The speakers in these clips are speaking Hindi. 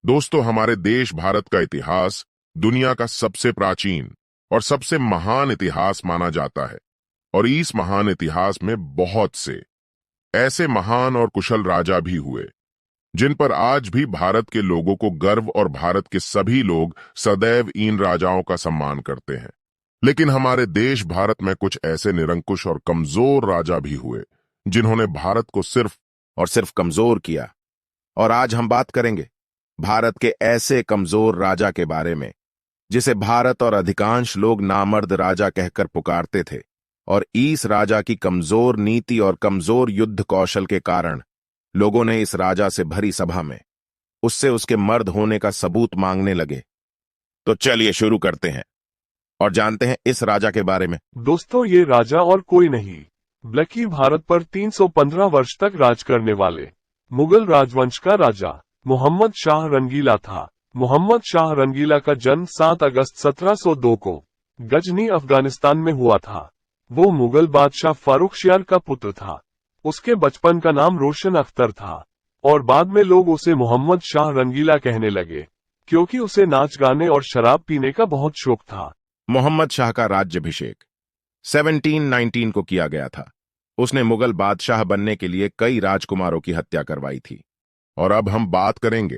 दोस्तों, हमारे देश भारत का इतिहास दुनिया का सबसे प्राचीन और सबसे महान इतिहास माना जाता है। और इस महान इतिहास में बहुत से ऐसे महान और कुशल राजा भी हुए जिन पर आज भी भारत के लोगों को गर्व, और भारत के सभी लोग सदैव इन राजाओं का सम्मान करते हैं। लेकिन हमारे देश भारत में कुछ ऐसे निरंकुश और कमजोर राजा भी हुए जिन्होंने भारत को सिर्फ और सिर्फ कमजोर किया। और आज हम बात करेंगे भारत के ऐसे कमजोर राजा के बारे में जिसे भारत और अधिकांश लोग नामर्द राजा कहकर पुकारते थे। और इस राजा की कमजोर नीति और कमजोर युद्ध कौशल के कारण लोगों ने इस राजा से भरी सभा में उससे उसके मर्द होने का सबूत मांगने लगे। तो चलिए शुरू करते हैं और जानते हैं इस राजा के बारे में। दोस्तों, ये राजा और कोई नहीं बल्कि भारत पर 315 वर्ष तक राज करने वाले मुगल राजवंश का राजा मोहम्मद शाह रंगीला था। मोहम्मद शाह रंगीला का जन्म 7 अगस्त 1702 को गजनी, अफगानिस्तान में हुआ था। वो मुगल बादशाह फारुखशियार का पुत्र था। उसके बचपन का नाम रोशन अख्तर था और बाद में लोग उसे मोहम्मद शाह रंगीला कहने लगे क्योंकि उसे नाच गाने और शराब पीने का बहुत शौक था। मोहम्मद शाह का राज्याभिषेक 1719 को किया गया था। उसने मुगल बादशाह बनने के लिए कई राजकुमारों की हत्या करवाई थी। और अब हम बात करेंगे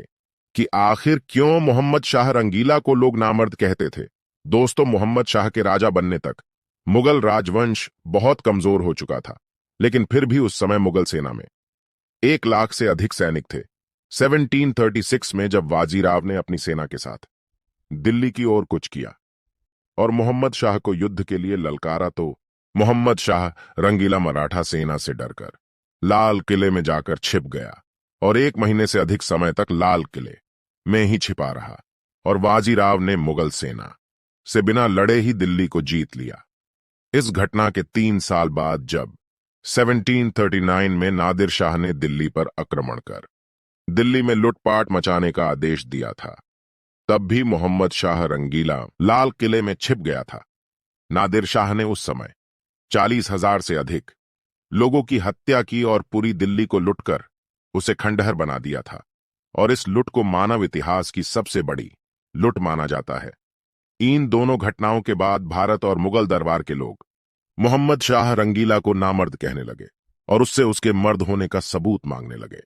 कि आखिर क्यों मोहम्मद शाह रंगीला को लोग नामर्द कहते थे। दोस्तों, मोहम्मद शाह के राजा बनने तक मुगल राजवंश बहुत कमजोर हो चुका था, लेकिन फिर भी उस समय मुगल सेना में 1 लाख से अधिक सैनिक थे। 1736 में जब वाजीराव ने अपनी सेना के साथ दिल्ली की ओर कूच किया और मोहम्मद शाह को युद्ध के लिए ललकारा, तो मोहम्मद शाह रंगीला मराठा सेना से डरकर लाल किले में जाकर छिप गया और 1 महीने से अधिक समय तक लाल किले में ही छिपा रहा। और वाजीराव ने मुगल सेना से बिना लड़े ही दिल्ली को जीत लिया। इस घटना के 3 साल बाद जब 1739 में नादिर शाह ने दिल्ली पर आक्रमण कर दिल्ली में लूटपाट मचाने का आदेश दिया था, तब भी मोहम्मद शाह रंगीला लाल किले में छिप गया था। नादिर शाह ने उस समय 40,000 से अधिक लोगों की हत्या की और पूरी दिल्ली को लुटकर उसे खंडहर बना दिया था। और इस लुट को मानव इतिहास की सबसे बड़ी लुट माना जाता है। इन दोनों घटनाओं के बाद भारत और मुगल दरबार के लोग मोहम्मद शाह रंगीला को नामर्द कहने लगे और उससे उसके मर्द होने का सबूत मांगने लगे।